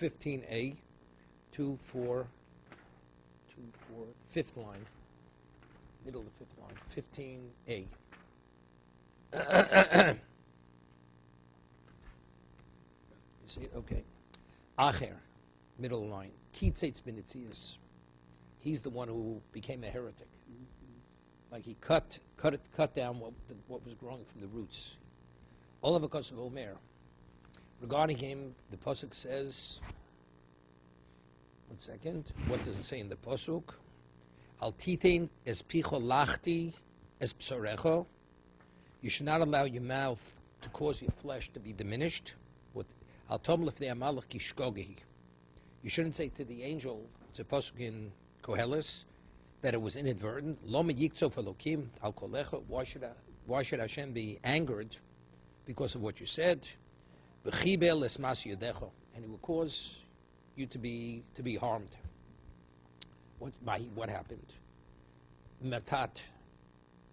15a, 2, 4, 5th line, middle of the 5th line, 15a. You see it? Okay. Acher, middle line. Kitzetz b'nitzias. He's the one who became a heretic. Like he cut down what was growing from the roots. All of because of Omer. Regarding him, the pasuk says. One second. What does it say in the pasuk? Al titin es picho lachti es psarecho. You should not allow your mouth to cause your flesh to be diminished. Al tom lefnei hamalach kishkogehi. You shouldn't say to the angel. It's a pasuk in Koheles that it was inadvertent. Lo meyiktzov elokim al kolecha. Why should Hashem be angered because of what you said? V'chibel esmas yodecho, and it will cause you to be harmed. What happened? Matat.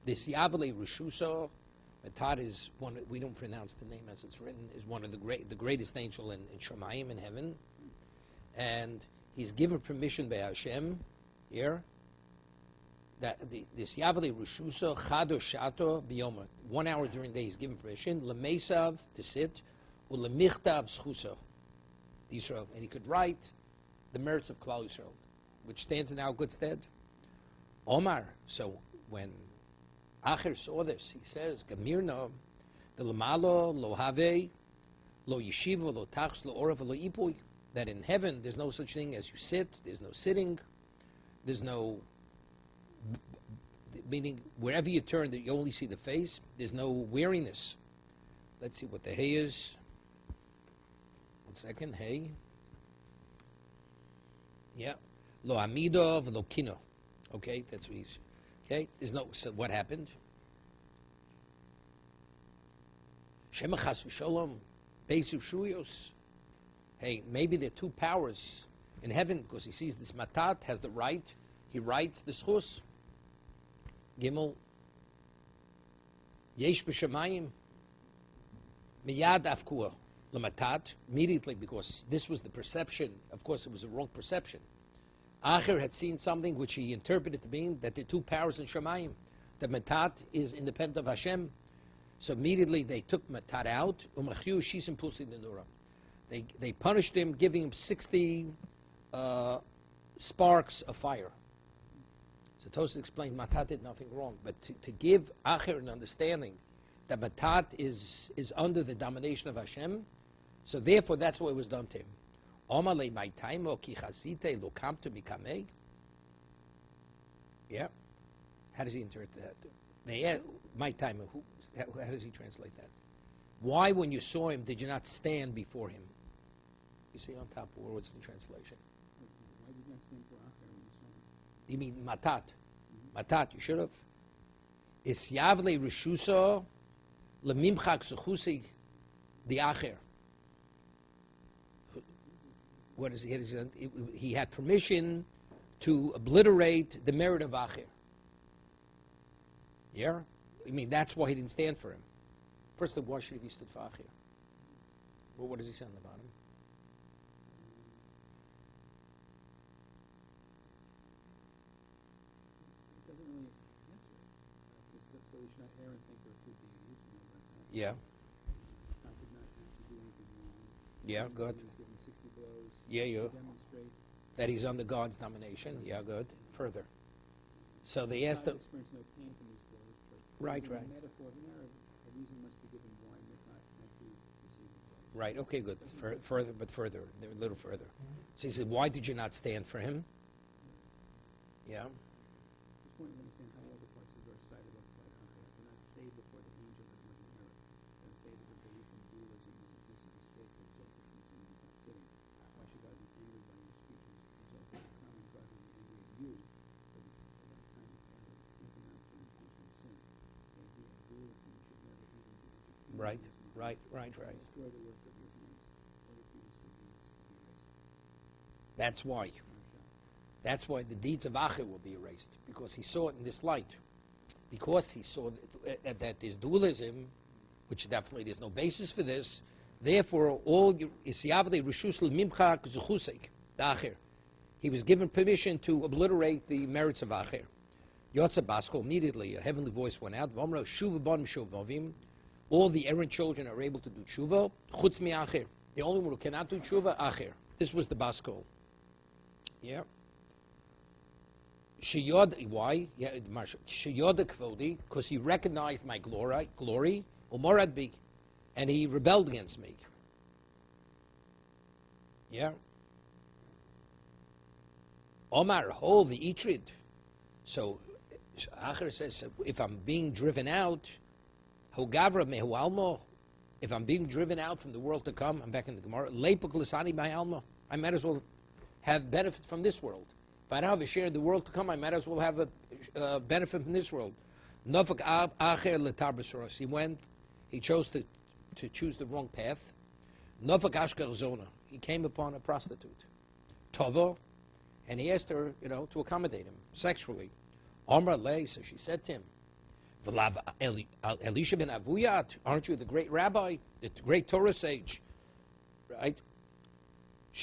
This Yavle Rishuso. Matat is one. We don't pronounce the name as it's written. Is one of the greatest angel in Shemayim in heaven, and he's given permission by Hashem here. That this Yavle Rishuso Chado Shato Biyoma. 1 hour during the day he's given permission. Lemesav to sit. Ulemichtav Schuso. Yisrael, and he could write the merits of Klal Yisrael, which stands in our good stead. Omar. So when Acher saw this, he says, Gamirna, the Lamalo, Lo Have, Lo Yeshiva, Lo Tachs, Lo Orav, Lo Ipui, that in heaven there's no such thing as you sit, there's no sitting, there's no, meaning wherever you turn, you only see the face, there's no weariness. Let's see what the hay is. 1 second, hay. Yeah. Lo Amido, Lo Kino. Okay, that's what he's. Okay, there's no. So what happened? Shema Chas v'Sholom, Beisu Shuyos. Hey, maybe there are two powers in heaven because he sees this Matat has the right. He writes the Schus. Gimel. Yesh b'Shamayim. Miyad Afkua. Lamatat. Immediately, because this was the perception. Of course, it was a wrong perception. Acher had seen something which he interpreted to mean that there are two powers in Shemayim. The Matat is independent of Hashem. So immediately they took Matat out. They punished him, giving him 60 sparks of fire. So Tosfos explained Matat did nothing wrong. But to give Acher an understanding that Matat is under the domination of Hashem, so therefore that's what was done to him. Yeah. How does he interpret that? My time. How does he translate that? Why, when you saw him, did you not stand before him? You see on top. What's the translation? Why did you not stand for Acher when you saw him? You mean Matat? Matat. You should have. Is Yavle Rishuso lemimchak sechusi the Acher? What is he? He had permission to obliterate the merit of Acher. Yeah? I mean, that's why he didn't stand for him. First of all, why should he be stood for Acher? Well, what does he say on the bottom? It doesn't really answer it. So we should not err and think there are two deities. Yeah. God did not actually do anything wrong. Yeah, good. He was given 60 blows. Yeah, to demonstrate that he's under God's domination. Yeah, good. Further. So they asked him. Experienced no pain from these blows. Right. Metaphor, the narrative, a reason must be given why not to receive the blows. Right. Okay. Good. Further. A little further. So he said, "Why did you not stand for him?" Yeah. It's important to understand how all the parshas are cited by Acher. They're not saved before the angel that was in error. They're saved that the belief in dualism was a distant mistake that resulted from sin and not sitting. Why should God be angered by your speeches? Resulting in crime, God will be angry at you for that time thinking out to intentional sin. The idea of dualism should never even be entertained. Right. Destroy the work of your hands. All your previously deeds will be erased. That's why. That's why the deeds of Acher will be erased, because he saw it in this light. Because he saw that there's dualism, which definitely there's no basis for this, Therefore, all Isiyavli Rishus Mimcha Zuchusek, the Acher. He was given permission to obliterate the merits of Acher. Yotza Basko, immediately a heavenly voice went out. Vomra Shuva Bon Shuvavim. All the errant children are able to do tshuva. Chutz mi Acher. The only one who cannot do tshuva, Acher. This was the Basko. Yeah. Sheyod, why? Yeah, Sheyod Kvodi, because he recognized my glory. Umorad Bi. And he rebelled against me. Yeah. Omar, hold the Itrid. So Acher says, if I'm being driven out, Hogavra mehu almo, if I'm being driven out from the world to come, I'm back in the Gemara, Lepuk lisani by almo, I might as well have benefit from this world. If I don't have a share in the world to come, I might as well have a benefit from this world. Nofak Acher letar b'soros. He chose to choose the wrong path. Nofak Ashker Zona. He came upon a prostitute. Tovo, and he asked her, to accommodate him sexually. Omra lei, so she said to him, Elisha ben Avuyat, aren't you the great rabbi, the great Torah sage, right?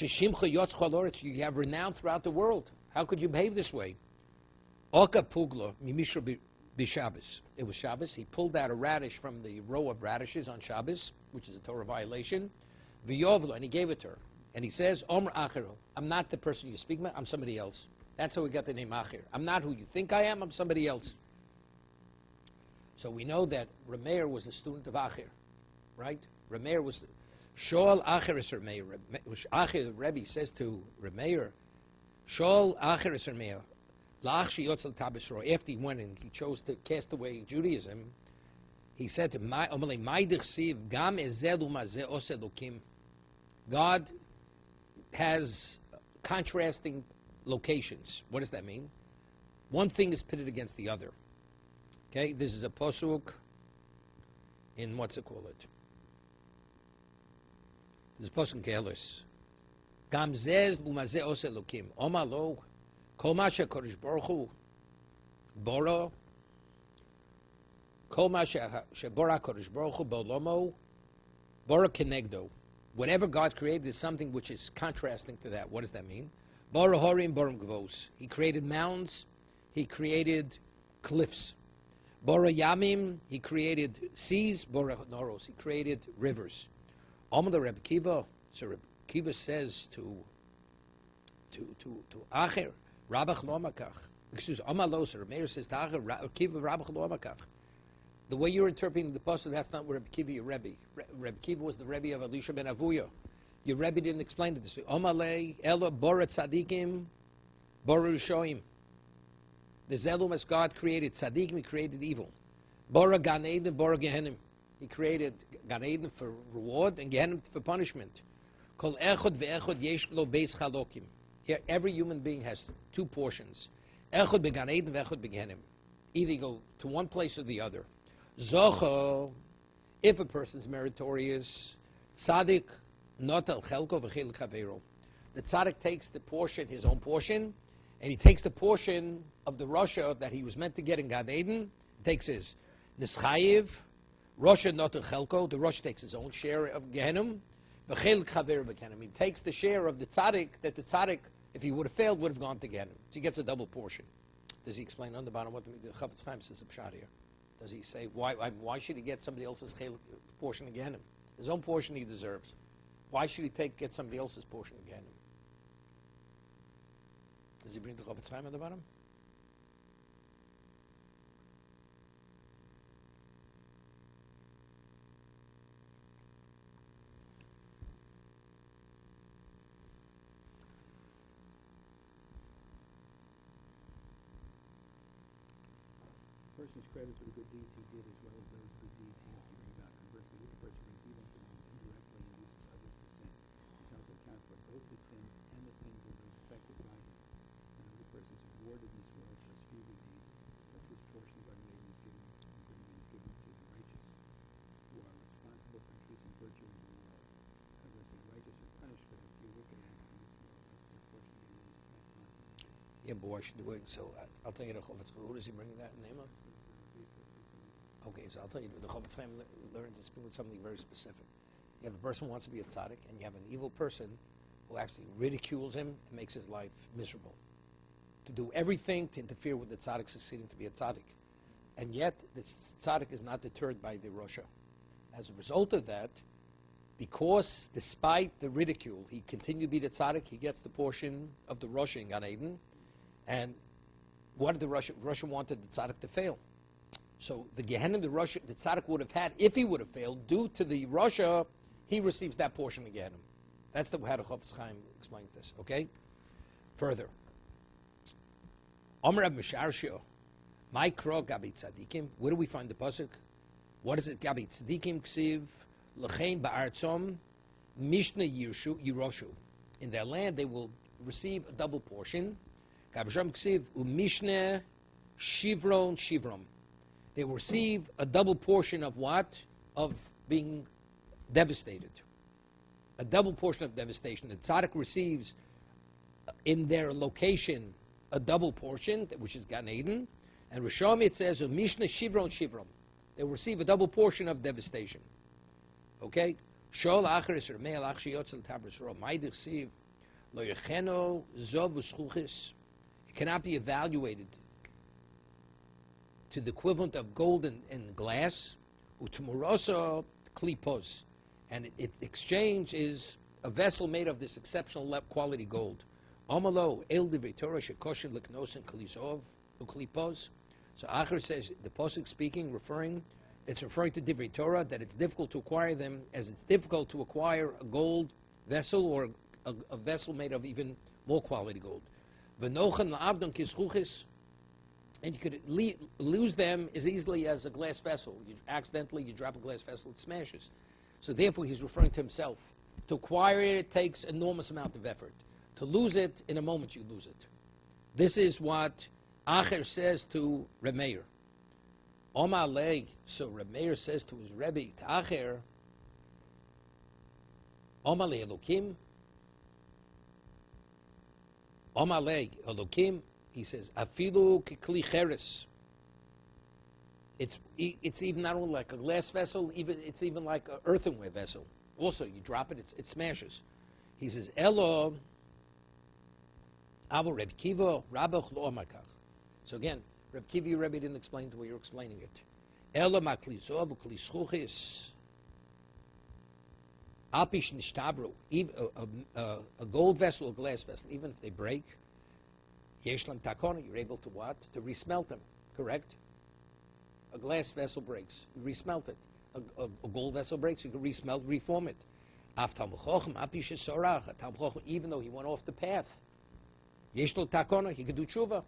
Sheshimcha yotz chaloretz, you have renown throughout the world. How could you behave this way? Oka pugla mimishra b'Shabbos. It was Shabbos. He pulled out a radish from the row of radishes on Shabbos, which is a Torah violation. V'yovlo, and he gave it to her. And he says, Omer Acheru, I'm not the person you speak about, I'm somebody else. That's how we got the name Acher. I'm not who you think I am, I'm somebody else. So we know that Rameir was a student of Acher, right? Rameir was, Shol Acher is Rameir. Acher, the Rebbe, says to Rameir, Shol Acher is Rameir. After he went and he chose to cast away Judaism, he said to God has contrasting locations. What does that mean? One thing is pitted against the other. Okay, this is a posuk in what's it called? This is posuk in Kehelis. Gam zeh umazeh ose Elokim. Omalo kol ma she'Kodesh Baruch Hu bora kol ma she'bora Kodesh Baruch Hu bolomo bora kenegdo. Whatever God created is something which is contrasting to that. What does that mean? Bora horim borim gvos. He created mountains. He created cliffs. Bora yamim. He created seas. Bora noros. He created rivers. Amar Rabbi Kiva. So Rabbi Kiva says to Acher, Rabach lo makach. Excuse me, Amar lo. So Rabbi Meir says to Acher, Kiva Rabach lo makach. The way you're interpreting the pasuk, that's not what Rabbi Kiva, your Rebbe. Rabbi Kiva was the Rebbe of Elisha ben Avuya. Your Rebbe didn't explain it this way. Omalei elo bora tzadikim bora rishoim. The zelum as God created tzadikim, He created evil. Bora gan eden, bora gehenim. He created gan eden for reward and gehenim for punishment. Kol echod ve'echod yesh lo beis chalokim. Here, every human being has two portions. Echod began eden, ve'echod begehenim. Either you go to one place or the other. Zocho, if a person's meritorious, tzaddik notel chelko v'chil chavero. The tzaddik takes the portion, his own portion, and he takes the portion of the Rasha that he was meant to get in Gan Eden, takes his nischayiv, Rasha notel chelko, the Rasha takes his own share of Gehenim, v'chil chavero v'gehenim. He takes the share of the tzaddik, that the tzaddik, if he would have failed, would have gone to Gehenim. So he gets a double portion. Does he explain on the bottom what the Chafetz Chaim says of Pshat here? Does he say, why should he get somebody else's portion again? His own portion he deserves. Why should he get somebody else's portion again? Does he bring the Chafetz Chaim on the bottom? Person's credit for the good deeds he did as well as those good deeds he has to bring about. Conversely, each person brings evil to him indirectly and induces others to sin. He has to account for both his sins and the sins of those affected by him. And every person is rewarded in this world for his evil deeds, thus his portion of unmade is given, and given to the righteous, who are responsible for increasing virtue in the world. Conversely, the righteous are punished for their few wicked acts in this world, thus their portion given is passed on to them. Yeah, but why should he do it? So I'll tell you the Chafetz Chaim. Who does he bring that name of? Okay, so I'll tell you, the Chafetz Chaim learns to speak with something very specific. You have a person who wants to be a tzaddik, and you have an evil person who actually ridicules him and makes his life miserable. To do everything to interfere with the tzaddik succeeding to be a tzaddik. And yet, the tzaddik is not deterred by the Rasha. As a result of that, because despite the ridicule, he continued to be the tzaddik, he gets the portion of the Rasha in Gan Eden. And what did the Rasha wanted the tzaddik to fail? So the Gehenna the tzaddik would have had, if he would have failed, due to the Rasha, he receives that portion of Gehenna. That's how the Chofetz Chaim explains this, okay? Further. Omer Rab Misharshio, my kro gabi tzadikim. Where do we find the pasuk? What is it? Gabi tzadikim ksiv lechein ba'artzom mishna yiroshu. In their land, they will receive a double portion. Gabi sham ksiv umishna shivron shivrom. They will receive a double portion of what? Of being devastated. A double portion of devastation. The tzaddik receives in their location a double portion, which is Gan Eden. And Rishon it says, Mishnah Shivron Shivron. They will receive a double portion of devastation. Okay? Shol Acher is Ramei Alach Shiyotzel Tabris Ro. Ma'id Chsiv Lo Yecheno Zov V'Schuchis. It cannot be evaluated to the equivalent of gold and glass. U'Tumuroso Klipos. And its exchange is a vessel made of this exceptional quality gold. Amalo el divrei Torah shekosher leknos and klisov uklipos. So Acher says the pasuk speaking, it's referring to divrei Torah that it's difficult to acquire them, as it's difficult to acquire a gold vessel or a vessel made of even more quality gold. V'nochan la'avdon kischuchis, and you could lose them as easily as a glass vessel. You drop a glass vessel, it smashes. So therefore, he's referring to himself. To acquire it takes enormous amount of effort. To lose it, in a moment you lose it. This is what Acher says to Reb Meir. Omar Lei, so Reb Meir says to his Rebbe, to Acher, Omar Lei Elokim, Omar Lei Elokim, he says, Afilu kikli cheres. It's even not only like a glass vessel, it's even like an earthenware vessel. Also, you drop it, it smashes. He says, Elo, Avo Reb Kiva, Rabach Lo Amarkach. So again, Reb Kiva, your Rebbe didn't explain the way you're explaining it. Elo maklisov uklischuchis. Alpish nishtabru. A gold vessel, a glass vessel, even if they break, Yeshlam takona, you're able to what? To resmelt them, correct? A glass vessel breaks, you resmelt it. A gold vessel breaks, you can reform it. Even though he went off the path, Yeshlo takona, he could do tshuva.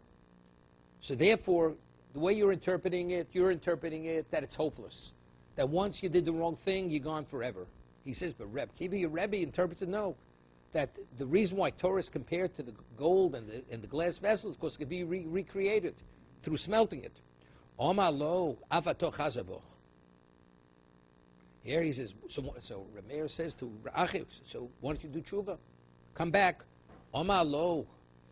So therefore, the way you're interpreting it that it's hopeless. That once you did the wrong thing, you're gone forever. He says, but Reb Kiva, your Rebbe, interprets it no. That the reason why Torah is compared to the gold and the glass vessels is because it can be recreated through smelting it. Omar lo avato chazabo. Here he says, so Rameir says to Achiv, so why don't you do tshuva? Come back. Omar lo.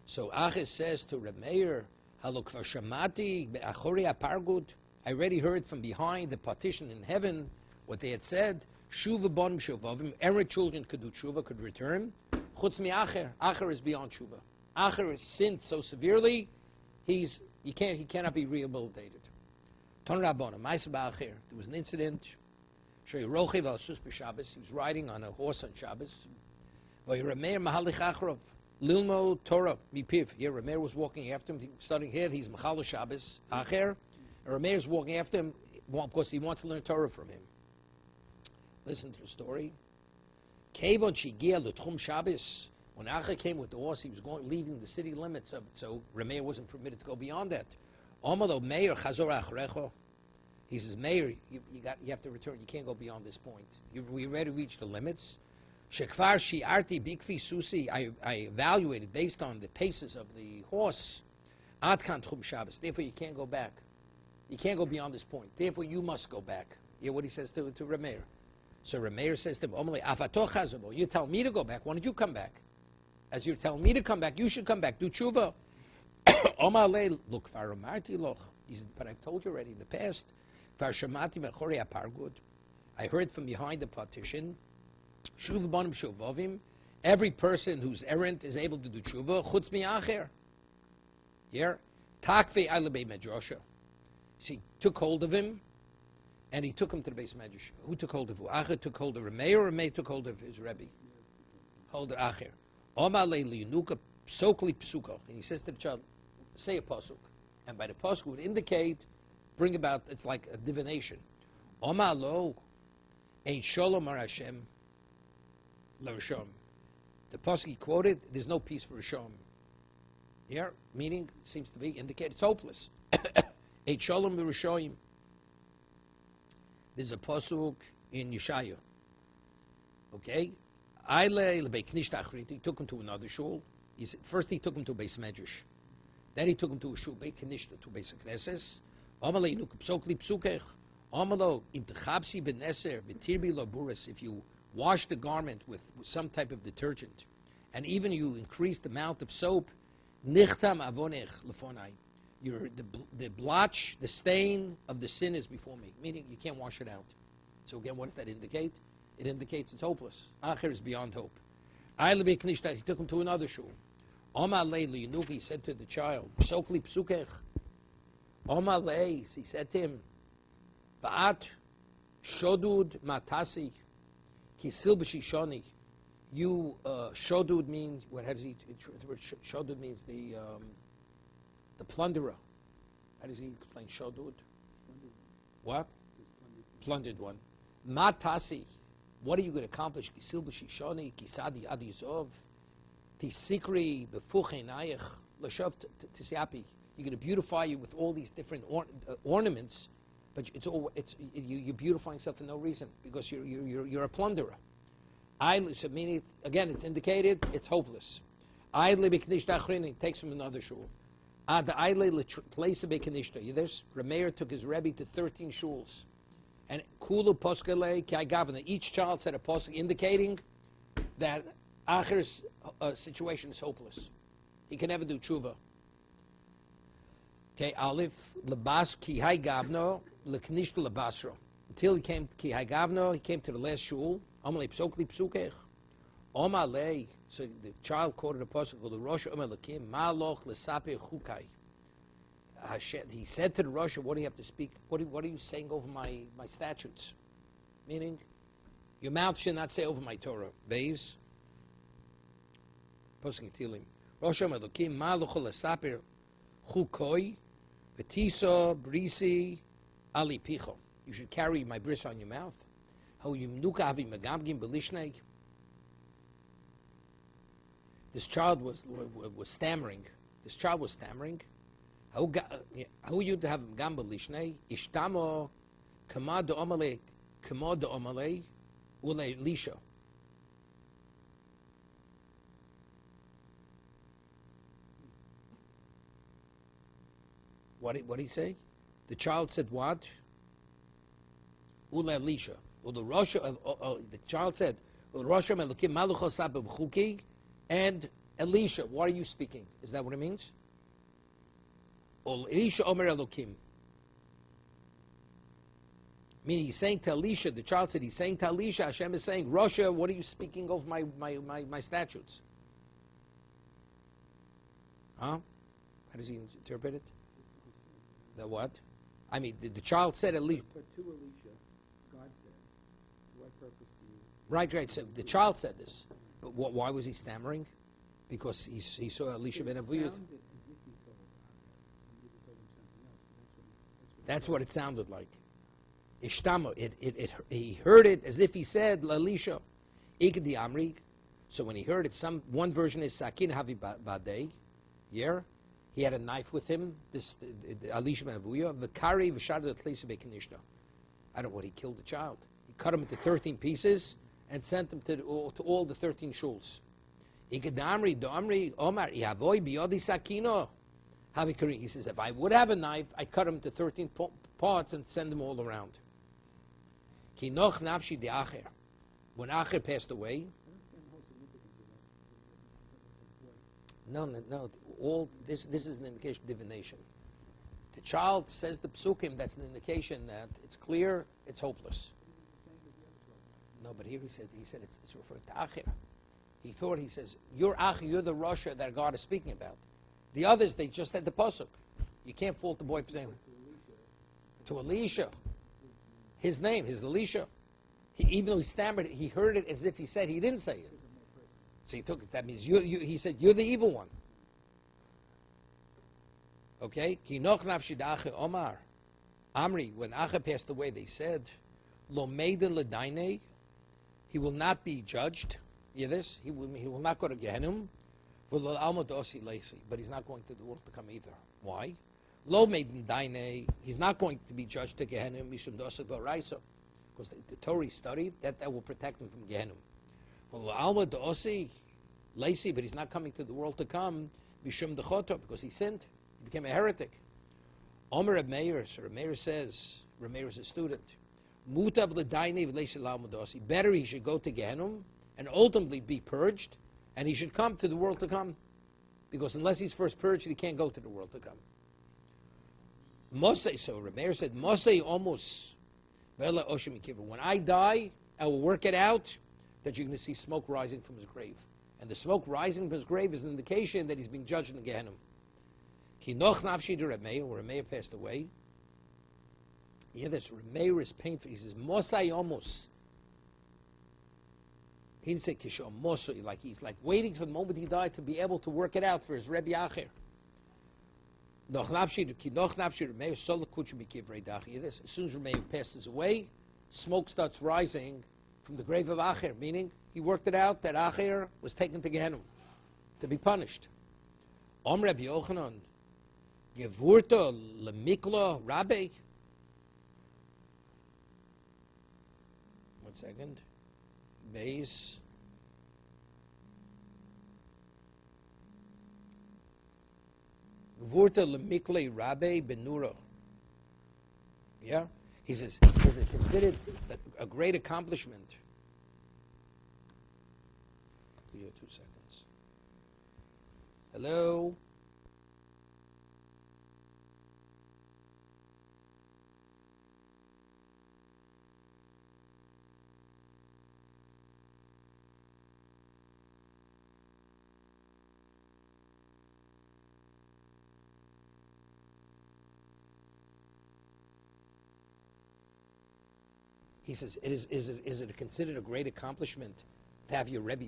So Achiv says to Rameir, halo kvar shamati be'achori apargud. I already heard from behind the partition in heaven what they had said. Shuva bonim shuvavim. Errant children could do tshuva, could return. Chutz mi Acher. Acher is beyond tshuva. Acher has sinned so severely, he cannot be rehabilitated. Ton Rabbona, Ma'aseh Ba'acher. There was an incident. He was riding on a horse on Shabbos. Rameir Mahalich Acharov, Lilmo Torah Mipiv. Here Rameir was walking after him, studying here. He's Machal Shabbos Acher. And Rameir is walking after him because he wants to learn Torah from him. Listen to the story. Kevon Shigia L'Tchum Shabbos. When Acher came with the horse, he was leaving the city limits of it, so Rameir wasn't permitted to go beyond that. Omalo Meir Chazor Achrecho. He says, Meir, you have to return. You can't go beyond this point. We already reached the limits. Shekvar Shi'arti Bikfi Susi. I evaluated based on the paces of the horse. Adkan Tchum Shabbos. Therefore, you can't go back. You can't go beyond this point. Therefore, you must go back. You hear what he says to Rameir. So Rameir says to him, Omale Afato Chazabo. You tell me to go back. Why don't you come back? As you're telling me to come back, you should come back. Do tshuva. Omale, look, Faramarti Loch. He said, but I've told you already in the past. I heard from behind the partition. Shuv banim shuvavim. Every person who's errant is able to do tshuva. Chutz mi'acher. Here, takve alabei medrasha. She took hold of him, and he took him to the base medrash. Who took hold of who? Acher took hold of Rameh, or Rameh took hold of his Rebbe? Hold of Acher. Omar le'liyunuka psokli psuko. And he says to the child, say a pasuk. And by the pasuk would indicate, bring about, it's like a divination. Omar lo, ein shalom ar Hashem l'rishon. The pasuk he quoted, there's no peace for Rishon. Here, meaning, seems to be indicated, it's hopeless. Ein shalom l'rishonim. There's a pasuk in Yeshaya. Okay? He took him to another shul. First he took him to a base medrash. Then he took him to a shul, beit knishta, to base knesses. Amalei nuk psokli psukech. Amalo im techapsi beneser betirbi laburis. If you wash the garment with some type of detergent, and even you increase the amount of soap, nichtam avonech lefonai. The blotch, the stain of the sin is before me. Meaning you can't wash it out. So again, what does that indicate? It indicates it's hopeless. Acher is beyond hope. He took him to another shul. He said to the child, Psokli psukech. He said to him, Ba'at shodud matasi kisil b'shishoni. You, shodud means, what does he, shodud means the plunderer. How does he explain shodud? What? Plundered one. Matasi. What are you going to accomplish? Kisil b'shishoni, kisadi adizov, tisikri b'fuchenayich, l'shav tisiapi. You're going to beautify you with all these different ornaments, but you're beautifying yourself for no reason because you're a plunderer. So meaning, again, it's indicated it's hopeless. He takes from another shul. You this? Rameir took his Rebbe to 13 shuls. And kulu poskele ki gavna. Each child said a posuk indicating that Acher's situation is hopeless. He can never do tshuva. Okay, Aleph lebas ki hay gavno leknishtu lebasro. Until he came ki hay gavno, he came to the last shul. Amalei psokli psukech. Omalei. So the child quoted a posuk called the Rosh Omelakim Maloch lesape chukai. He said to the Rosh, what do you have to speak? What are you saying over my statutes? Meaning, your mouth should not say over my Torah. Beis. Posting Tilim. Rosh Omelakim Maloch lesape chukoi v'tiso brisi ali picho. You should carry my bris on your mouth. How yimnuka avi megamgim belishnei. This child was stammering. This child was stammering. How you to have gamba lishnei? Ishtamo kamad omale ule lisha. What did he say? The child said what? Ule lisha. Well, the child said, "Rosham elokim maluchos sabem chuki." And Elisha, what are you speaking? Is that what it means? Elisha Omer Elokim. Meaning he's saying to Elisha, the child said he's saying to Elisha, Hashem is saying, Russia, what are you speaking over my statutes? Huh? How does he interpret it? The what? I mean, the child said Elisha. But to Elisha, God said, what purpose do you... Right. So the child said this. But why was he stammering? Because he saw Elisha ben Avuya. That's what it sounded like. Ishtama. He heard it as if he said Elisha. Ikdi Amri. So when he heard it, one version is Sakin Havi Badei. Yeah, he had a knife with him. This Elisha ben Avuya. V'kari v'shad l'tleisa be'kinishta. I don't know what he killed the child. He cut him into 13 pieces and sent them to all the 13 shuls. He says, if I would have a knife, I'd cut them to 13 parts and send them all around. When Acher passed away, no, all this is an indication of divination. The child says the psukim, that's an indication that it's clear, it's hopeless. No, but here he said it's referring to Acher. He thought, he says, you're Acher, you're the Rasha that God is speaking about. The others, they just said the pasuk. You can't fault the boy for saying to Elisha. His name is Elisha. Even though he stammered, he heard it as if he said he didn't say it. So he took it. That means he said, you're the evil one. Okay? Ki noch nafshi da'ache Omar. Amri, when Acha passed away, they said, Lo meida l'dainei, he will not be judged. Hear this? He will not go to Gehenna. V'lo alma dosi leisi, but he's not going to the world to come either. Why? Lo meida l'dainei, he's not going to be judged to Gehenna, mishum dosa v'raisa, because the Torah studied that will protect him from Gehenna. V'lo alma dosi leisi, but he's not coming to the world to come, mishum dechoto, because he sinned. He became a heretic. Omer Reb Meir, so Reb Meir says, Reb Meir is a student, Mutab l'dainei v'leish l'almadosi. Better he should go to Gehenna and ultimately be purged, and he should come to the world to come. Because unless he's first purged, he can't go to the world to come. Mosei, so Reb Meir said, Mosei almost, when I die, I will work it out that you're going to see smoke rising from his grave. And the smoke rising from his grave is an indication that he's being judged in the Gehenna. Ki noch nafshi de Reb Meir, when Reb Meir passed away, yeah, this Reb Meir is painful. He says, Mosai almost. He didn't say Kishon Mosai, like he's like waiting for the moment he died to be able to work it out for his Rebbe Acher. Noch nafshi, ki noch nafshi Reb Meir, sol kuchu mikivrei dachi. This, as soon as Reb Meir passes away, smoke starts rising from the grave of Acher, meaning he worked it out that Acher was taken to Gehenna to be punished. Om Reb Yochanan, Gevurto lemikla Rabbi. One second. Base. Gevurto lemikla Rabbi benura. Yeah? He says, is it considered a great accomplishment? Here, 2 seconds. Hello? He says, is it considered a great accomplishment to have your Rebbe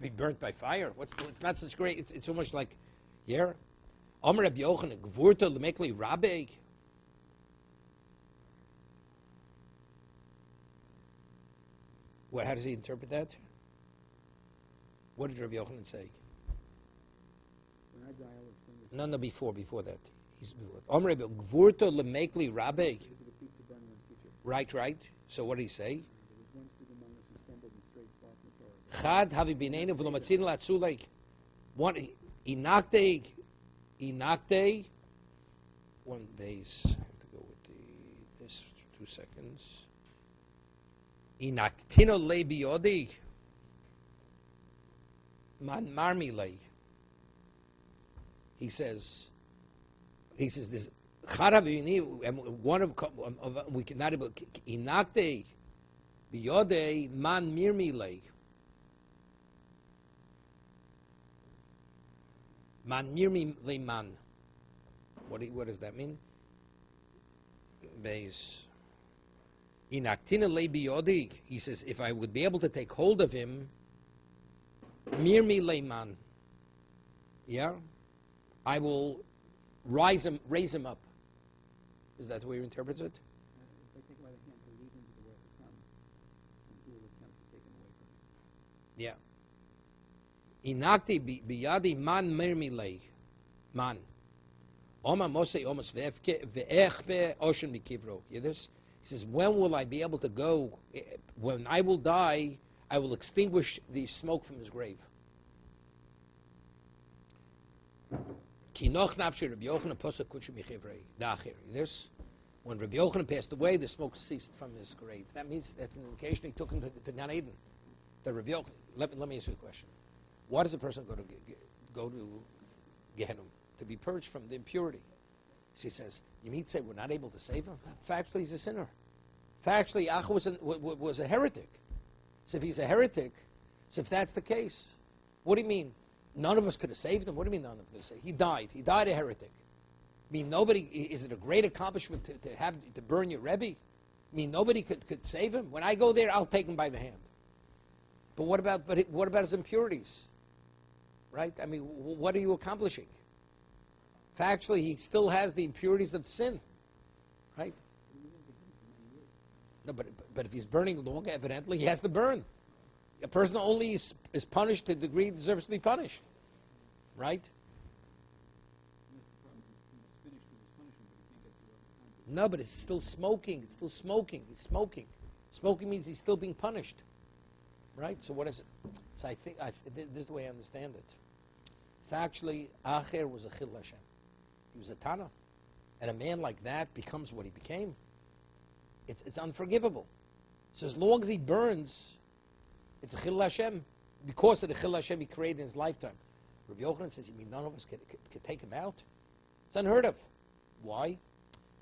be burnt by fire? It's not such great. It's almost like, yeah. Omer Reb Yochanan, Gvurta lemekli Rabbi. How does he interpret that? What did Reb Yochanan say? When I die, I will extinguish. No, before that. Omer Reb Gvurta lemekli Rabbi. Right. So what did he say? Chad havi binenu v'lo matzin la'atzulei. One inakte. One base. I have to go with this 2 seconds. Inaktino le biyodi. Man marmi le. He says this. One of we cannot inakte biyode man mirmile man mirmile man. What does that mean? Base inaktina le biyode. He says, if I would be able to take hold of him, mirmile man. Yeah, I will raise him up. Is that the way you interpret it? If I take by the hand to lead him to the world to come, and he will attempt to take him away from him. Yeah. Inakti biyadi man mirmilei. Man. Oma mosei omas ve'echve ocean mikivro. You hear this? He says, when will I be able to go? When I will die, I will extinguish the smoke from his grave. Kinoch nafshi Rabbi Yochanan posa kuchu michivrei da'achir. This, when Rabbi Yochanan passed away, the smoke ceased from his grave. That means that's an indication he took him to Gan Eden. The Rabbi Yochanan. Let me ask you a question. Why does a person go to Gehenna? To be purged from the impurity. She says, you mean to say we're not able to save him? Factually, he's a sinner. Factually, Acha was a heretic. So if he's a heretic, so if that's the case, what do you mean? None of us could have saved him? What do you mean none of us could have saved him? He died. He died a heretic. I mean, nobody, is it a great accomplishment to burn your Rebbe? I mean, nobody could save him? When I go there, I'll take him by the hand. But what about his impurities? Right? I mean, what are you accomplishing? Factually, he still has the impurities of sin. Right? No, but if he's burning long, evidently he has to burn. A person only is punished to the degree he deserves to be punished. Right? No, but it's still smoking. It's still smoking. It's smoking. Smoking means he's still being punished. Right? So what is it? So I think this is the way I understand it. Factually, Acher was a Chil Hashem. He was a Tana. And a man like that becomes what he became. It's unforgivable. So as long as he burns, it's a Chil Hashem. Because of the Chil Hashem he created in his lifetime. Rabbi Yochanan says, you mean none of us could take him out? It's unheard of. Why?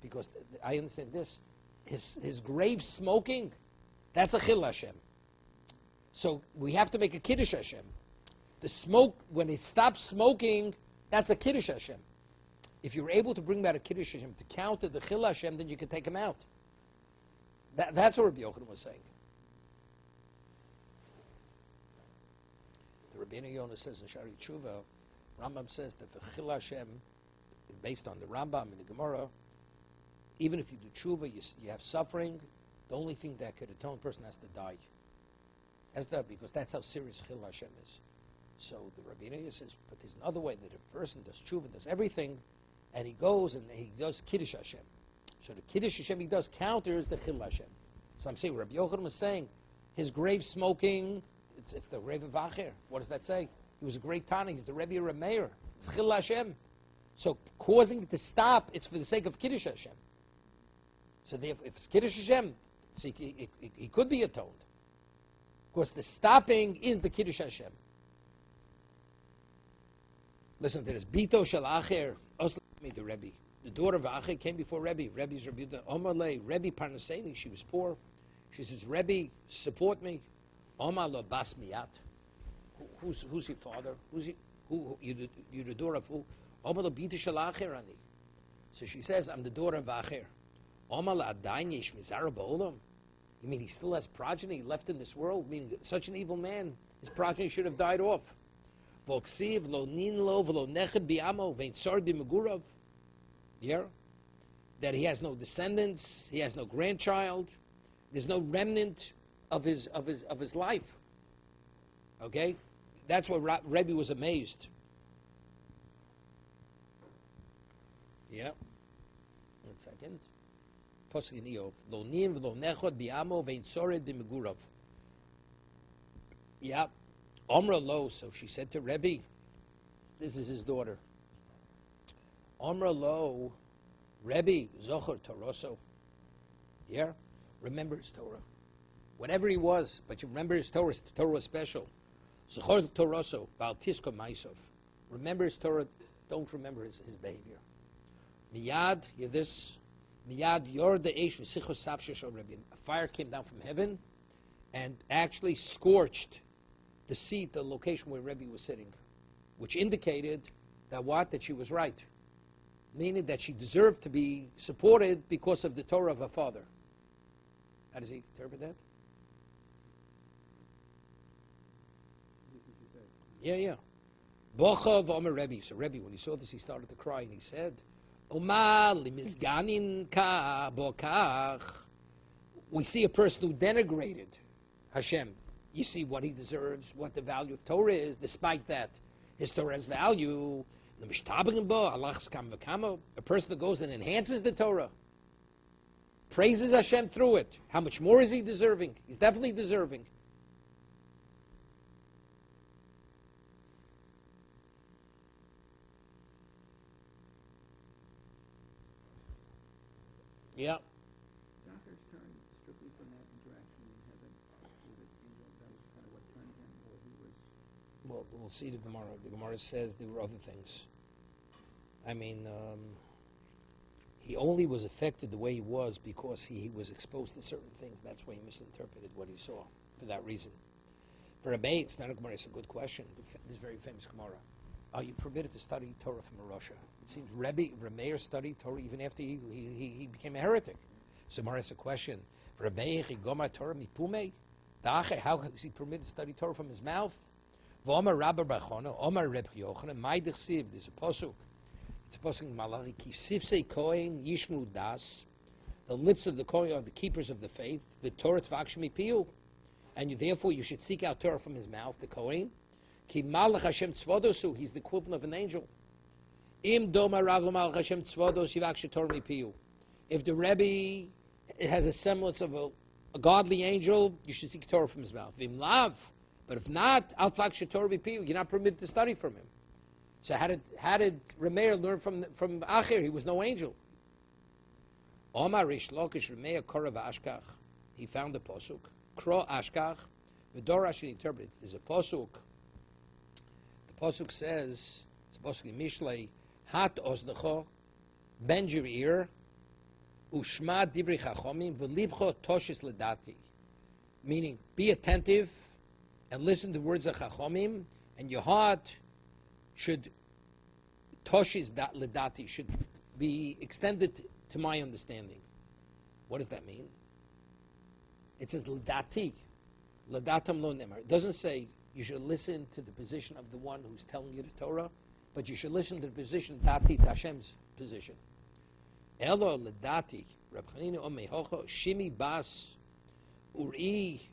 Because I understand this. His grave smoking, that's a Chil Hashem. So we have to make a Kiddush Hashem. The smoke, when it stops smoking, that's a Kiddush Hashem. If you're able to bring about a Kiddush Hashem to counter the Chil Hashem, then you can take him out. That's what Rabbi Yochanan was saying. The Rabbeinu Yonah says in Shari Tshuva, Rambam says that the Chil Hashem, based on the Rambam and the Gemara, even if you do Tshuva, you have suffering, the only thing that could atone, a person has to die. Because that's how serious Chil Hashem is. So the Rabbeinu Yonah says, but there's another way that a person does Tshuva, does everything, and he goes and he does Kiddush Hashem. So the Kiddush Hashem he does counters the Chil Hashem. So I'm saying, Rabbi Yochanan was saying, his grave smoking, it's the grave of Acher. What does that say? He was a great Tana. He's the Rebbe Rameir. It's Chil Hashem. So causing it to stop, it's for the sake of Kiddush Hashem. So if it's Kiddush Hashem, so he could be atoned. Of course, the stopping is the Kiddush Hashem. Listen to this. Bito shel Acher, the Rebbe. The daughter of Acher came before Rebbe. Rebbe's Rebbe. Omarle, Rebbe Parnaseni. She was poor. She says, Rebbe, support me. Omar lo bas miyat. Who's your father? You're the daughter of who? Omar lo bito shel Acher ani. So she says, I'm the daughter of Acher. Omar lo adayin yesh mizara ba'olam. You mean he still has progeny left in this world? Meaning such an evil man, his progeny should have died off. V'oksiv lo nin lo v'lo neched bi'amo v'ein tsar b'megurav. Yeah? That he has no descendants, he has no grandchild, there's no remnant of his life. Okay? That's why Rebbe was amazed. Yeah. 1 second. Yeah. Omra lo, so she said to Rebbe, this is his daughter. Omra lo, Rebbe, Zocher Toroso. Yeah? Remember his Torah. Whatever he was, but you remember his Torah. The Torah was special. Zocher Toroso, Baal Tisko Maisov. Remember his Torah, don't remember his behavior. Miyad, hear this. Miyad yor the eish v'sichos sapsha shel Rebbe. A fire came down from heaven and actually scorched the seat, the location where Rebbe was sitting, which indicated that what? That she was right. Meaning that she deserved to be supported because of the Torah of her father. How does he interpret that? Yeah. Bocha v'omer Rebbe. So Rebbe, when he saw this, he started to cry and he said, Omar limizganin ka bokach. We see a person who denigrated Hashem. You see what he deserves, what the value of Torah is. Despite that, his Torah has value. A person that goes and enhances the Torah, praises Hashem through it. How much more is he deserving? He's definitely deserving. Yeah. Zacher's turned strictly from that interaction in heaven with the angel. That was kind of what turned him, or he was. Well, we'll see the Gemara. The Gemara says there were other things. I mean, He only was affected the way he was because he was exposed to certain things. That's why he misinterpreted what he saw, for that reason. For Rabbi, it's not a Gemara, it's a good question. This very famous Gemara. Are you permitted to study Torah from a Russia? It seems Rameir studied Torah even after he became a heretic. So Gemara asks a question. For Rabbi, Torah mipume? How is he permitted to study Torah from his mouth? V'omar Rabba Bachona, Omar Reb Yochanan, Mai Dechsiv, there's a posuk. It's a posuk in Malachi, Ki Sifsei Kohen Yishmu Das, the lips of the Kohen are the keepers of the faith, the Torah Tvakshmi Piyu, and therefore you should seek out Torah from his mouth, the Kohen. Ki Malach Hashem Tzvodosu, he's the equivalent of an angel. Im Doma Rav Malach Hashem Tzvodos Yivakshe Torah Mipiyu. If the Rebbe has a semblance of a godly angel, you should seek Torah from his mouth. Vim Lav. But if not, Al Tvakshhe Torah Mipiyu, you're not permitted to study from him. So how did Rameir learn from Acher? He was no angel. Omar Rish Lakish Rameir Korav Ashkach. He found the posuk. Kro Ashkach. V'dor Rashi interprets. There's a posuk. The posuk says, it's a posuk in Mishlei, Hat Oznecho, bend your ear, Ushma Divri Chachomim, V'libcho Toshis Ledati. Meaning, be attentive and listen to the words of Chachomim, and your heart should Toshis Ledati, should be extended to my understanding. What does that mean? It says Ledati. Ledatam lo nemar. It doesn't say you should listen to the position of the one who's telling you the Torah, but you should listen to the position Dati to Hashem's position. Elo Ledati. Reb Chanina Omei Hocho Shimi Bas Uri.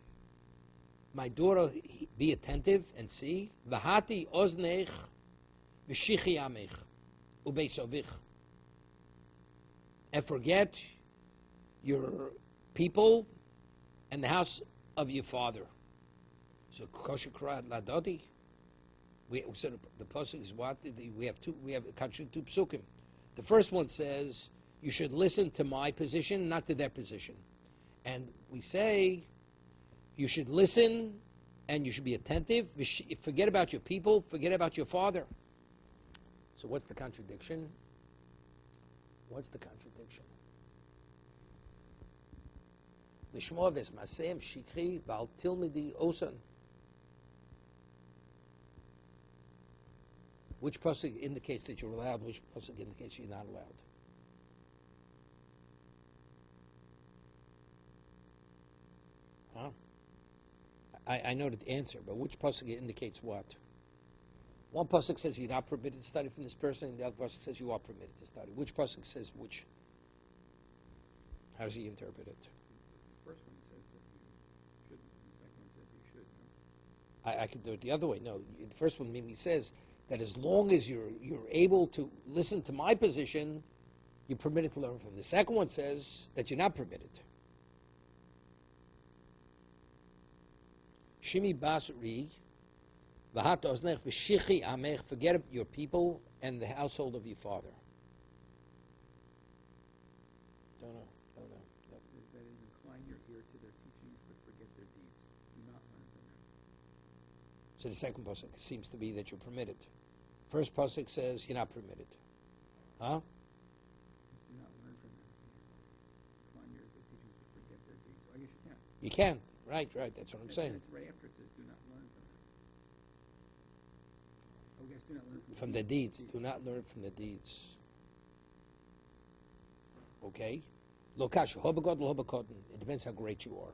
My daughter, be attentive and see. V'hati oznech v'shichi amech ubeisovich. And forget your people and the house of your father. So kosher krad ladodi. So the pasuk is what? We have actually two psukim. The first one says you should listen to my position, not to their position. And we say you should listen and you should be attentive. Forget about your people, forget about your father. So what's the contradiction? What's the contradiction? Lishmo ves masem shikri val tilmidi osan. Which pasuk indicates that you're allowed? Which pasuk indicates you're not allowed? Huh? I know the answer, but which pasuk indicates what? One pasuk says you're not permitted to study from this person, and the other pasuk says you are permitted to study. Which pasuk says which? How does he interpret it? The first one says that you shouldn't. The second one says you should. No? I could do it the other way. No, the first one maybe says that as long as you're able to listen to my position, you're permitted to learn from. The second one says that you're not permitted. Shimi Basri, Vahat Oznech V'Shichi Amech, forget your people and the household of your father. Don't know. That is, incline your ear to their teachings, but forget their deeds. Do not learn from them. So the second pasuk seems to be that you're permitted. First pasuk says you're not permitted. Huh? Do not learn from them. Incline your ear to their teachings, but forget their deeds. I guess you can. You can. Right, that's what I'm saying. It's right after it says, do not learn from them. Oh, yes, do not learn From the deeds. Do not learn from the deeds. Okay? Lokash, it depends how great you are.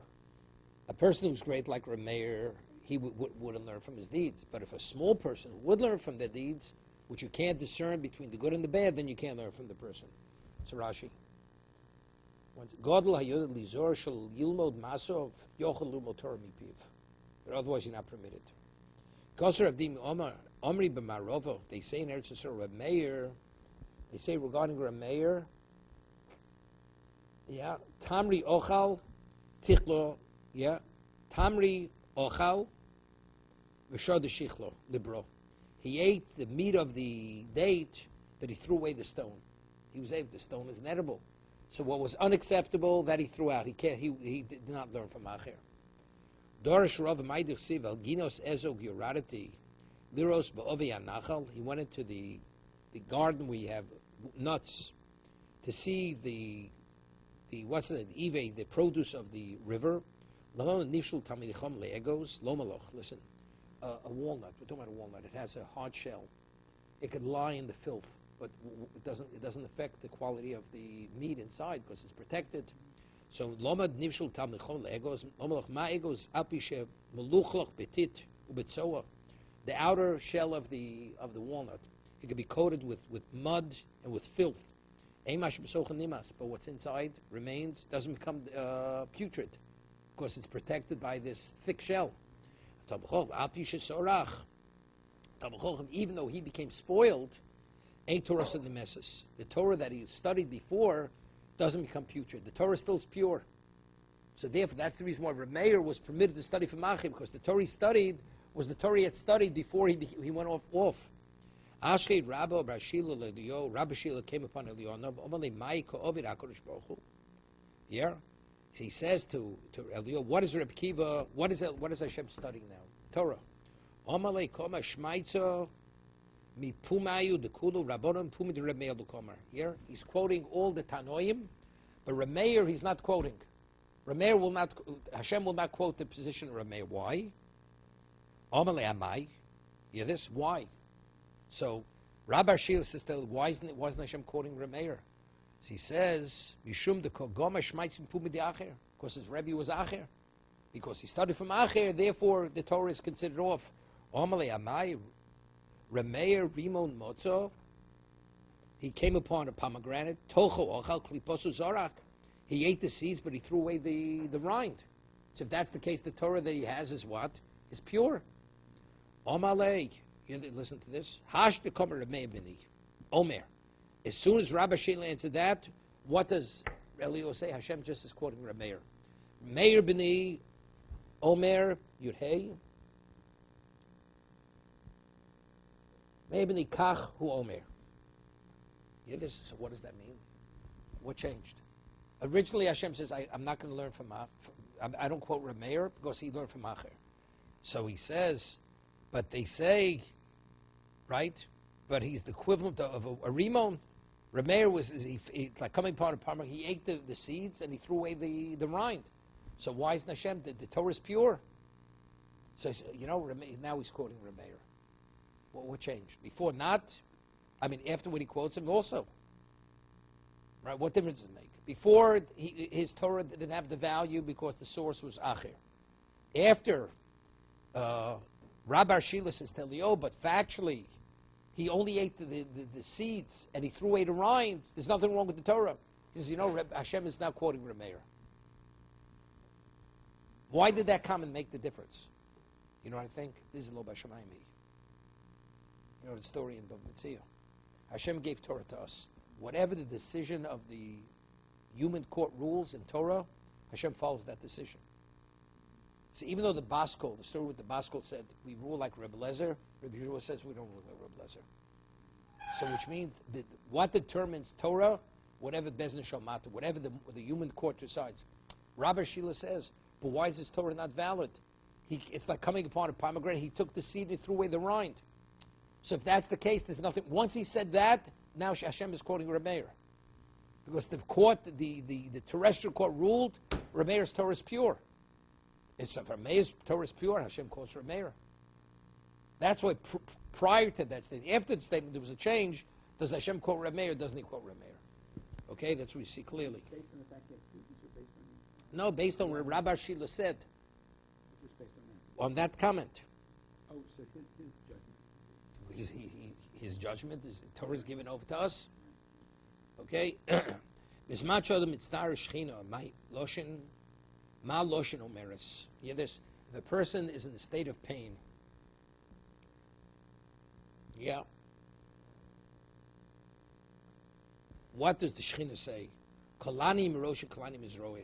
A person who's great like Rameir, he wouldn't learn from his deeds. But if a small person would learn from their deeds, which you can't discern between the good and the bad, then you can't learn from the person. So Rashi. But otherwise you're not permitted. They say in Eretz Yisrael, Reb Meir, they say regarding Reb Meir, yeah, Tamri Ochal, Tichlo, yeah, Tamri Ochal, V'shad Shichlo, Libro. He ate the meat of the date, but he threw away the stone. He was able, the stone is inedible. So what was unacceptable, that he threw out. He did not learn from Acher. Dorish Rav Maidich Siv Ginos Ezog Yoradati Liros Ba'ovi Anachal. He went into the garden where you have nuts to see the what's it, Eve, the produce of the river. Listen, a walnut. We're talking about a walnut. It has a hard shell. It could lie in the filth, but it doesn't affect the quality of the meat inside because it's protected. So lomad nivshul talmichom leegos lomalach ma egos alpishe meluchloch betit ubetzoa. The outer shell of the walnut, it can be coated with mud and with filth. Emash b'socha nimas, but what's inside remains, doesn't become putrid because it's protected by this thick shell. Even though he became spoiled, ain't Torah of the messes. The Torah that he studied before doesn't become putrid. The Torah still is pure. So therefore, that's the reason why Reb Meir was permitted to study from Achim, because the Torah he studied was the Torah he had studied before he went off. Ashkei Rabba Brashila Lelio, Rabbi Shila came upon Elionah, Omale Maiko Ovid HaKadosh Baruch Hu. Yeah? So he says to Elio, what is Reb Kiva, what is Hashem studying now? Torah. Omale Koma Shmaitza Mi Pumayu Dekulu Rabbonim Pumi de Reb Meir Lukomer. Here he's quoting all the Tanoim, but Reb Meir he's not quoting. Hashem will not quote the position of Reb Meir. Why? Omale Amai. Yeah, this why? So Rabbi Shila says, why wasn't Hashem quoting Reb Meir? So he says, Mishum de Kogoma Shmaitzim Pumi de Acher, because his Rebbe was Acher. Because he studied from Acher, therefore the Torah is considered off. Omale Amai, Reb Meir Rimon Motzo, he came upon a pomegranate, Tocho Ochal Kliposu Zorak. He ate the seeds, but he threw away the rind. So if that's the case, the Torah that he has is what? Is pure. Omale, listen to this. Hash de Komer Reb Meir Bini, Omer. As soon as Rabbi Shila answered that, what does Elio say? Hashem just is quoting Reb Meir. Meir Bini, Omer, Yudhei. Meir Bini Kach Hu Omer. Yeah, this. So what does that mean? What changed? Originally, Hashem says, I'm not going to learn from I don't quote Reb Meir because he learned from Acher. So he says, but they say, right? But he's the equivalent of a Rimon. Reb Meir was like coming upon a pomegranate. He ate the seeds and he threw away the rind. So why isn't Hashem? The Torah is pure. So now he's quoting Reb Meir. What changed? Before not. I mean, afterward he quotes him also. Right? What difference does it make? Before, his Torah didn't have the value because the source was Acher. After, Rabbi Shila says to Leo, but factually, he only ate the seeds and he threw away the rind. There's nothing wrong with the Torah. He says, Hashem is now quoting Reb Meir. Why did that comment make the difference? You know what I think? This is Lo Bashamayim. You know the story in Bava Metzia. Hashem gave Torah to us. Whatever the decision of the human court rules in Torah, Hashem follows that decision. So even though the story with the Baskol said, we rule like Rebbe Lezer, Rebbe Yeshua says we don't rule like Rebbe Lezer. So which means that what determines Torah, whatever Bezdin Shalmata, whatever the human court decides. Rabbi Shila says, but why is this Torah not valid? It's like coming upon a pomegranate, he took the seed and threw away the rind. So if that's the case, there's nothing. Once he said that, now Hashem is quoting Reb Meir. Because the court, the terrestrial court ruled, Reb Meir's Torah is pure. If Reb Meir's Torah is pure, Hashem quotes Reb Meir. That's why prior to that statement, after the statement, there was a change. Does Hashem quote Reb Meir or doesn't he quote Reb Meir? Okay, that's what we see clearly. Based on the fact that students are based on... No, based on what Rabbi Shila said. Just based on that. On that comment. Oh, so his judgment. His judgment is the Torah is given over to us. Okay. Mismacho the mitzvah shchina my loshin ma loshin omeres. Hear this? If a person is in a state of pain. Yeah. What does the Shechina say? Kalani mirosha kalani mizroe.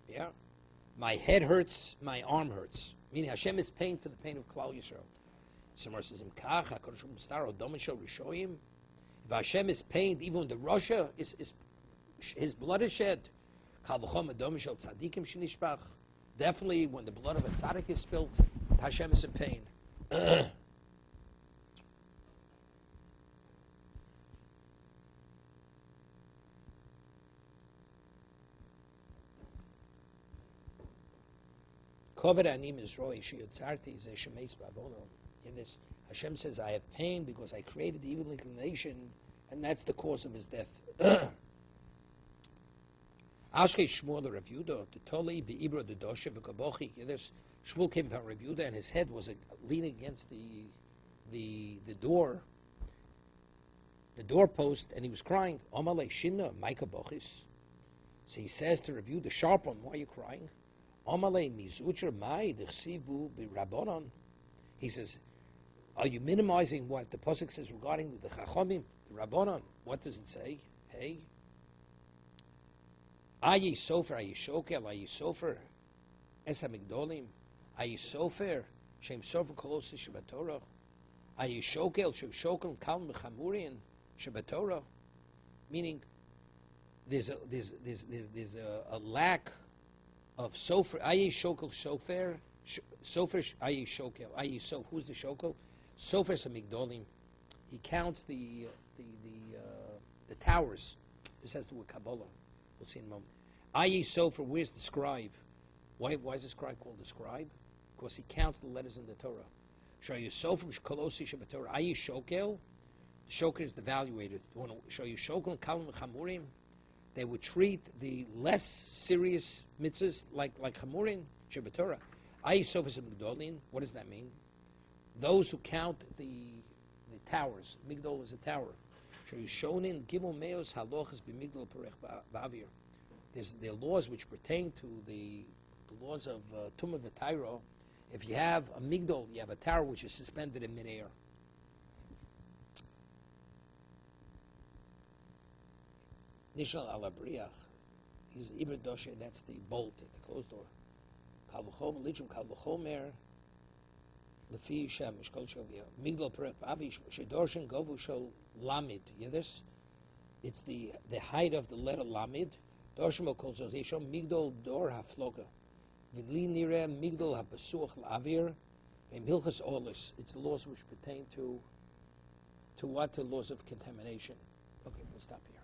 Yeah. My head hurts, my arm hurts. Meaning Hashem is paying for the pain of Klal Yisrael. Somewhere says, if Hashem is pained, even when the Rasha his blood is shed. Definitely when the blood of a tzaddik is spilled, Hashem is in pain. Kovet anim is roi shiyotzarti ze shemeis bavono. In this, Hashem says, I have pain because I created the evil inclination, and that's the cause of his death. Ashke Shmuel Rav Yehuda, the Toli beibra the doshe v'kabochi. This Shmuel came from Rav Yehuda, and his head was leaning against the doorpost, and he was crying. Omale Shinna Micah Bochis. So he says to Rav Yehuda, sharp one, why are you crying? Omale Mizucher Mai Dechsivu B'Rabbanon. He says, are you minimizing what the pasuk says regarding the Chachomim, the Rabbanon? What does it say? Hey, Ayi Sofer, Ayi Shokel, Ayi Sofer, Esa Migdolim, Ayi Sofer, Shem Sofer Kolosi Shabbatorah, Ayi Shokel, Shem Shokel, Kalm Mechamurian Shabbatorah. Meaning, there's a lack of Sofer. Ayi Shokel Sofer, Sofer Ayi Shokel, Ayi Sof. Who's the Shokel? Sofer Samigdolim. He counts the towers. This has to do with Kabbalah. We'll see in a moment. Ayi Sofer, where's the scribe? Why is the scribe called the scribe? Because he counts the letters in the Torah. Shayu Sofer Kolosi Shabbatorah. Ayi Shokel. The Shokel is the evaluator. Shayu Shokel Kalim Chamurim. They would treat the less serious mitzvahs like Chamurim Shabbatorah. Ayi Sofer Samigdolim. What does that mean? Those who count the towers. Migdol is a tower. Shonin Gimel Meos Halochas B'Migdol Perech Ba'avir. There are laws which pertain to the laws of Tumah V'Tairo. If you have a Migdol, you have a tower which is suspended in midair. Nishal Alabriach. He's Ibr Doshe, that's the bolt at the closed door. Kalvachom, Lichum Kalvachomer. Lefi Shem Mishkol Shavia Migdal Perek Avish Shedorshin Govu Shol Lamid. You hear this? It's the height of the letter Lamid. Dorshim Kol Zozishom Migdal Dor Hafloka. Vidli Nire Migdal Hapasuach Lavir. Milchas Olis. It's the laws which pertain to what? The laws of contamination. Okay, we'll stop here.